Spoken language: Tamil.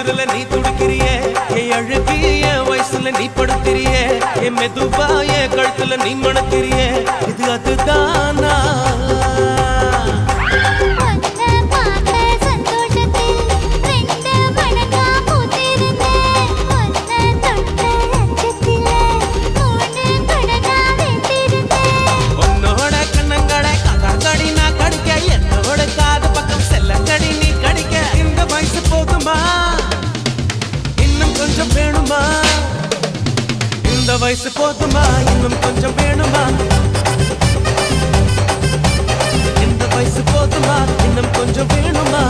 குளிரல நீ துடிக்கிறியே என் அழுகி என் வயசுல நீ படுத்திரியே என் மெதுவா என் கழுத்துல நீ மணக்கிறியே இது அதுதானா இந்த வயசு போதுமா இன்னும் கொஞ்சம் வேணுமா இந்த வயசு போதுமா இன்னும் கொஞ்சம் வேணுமா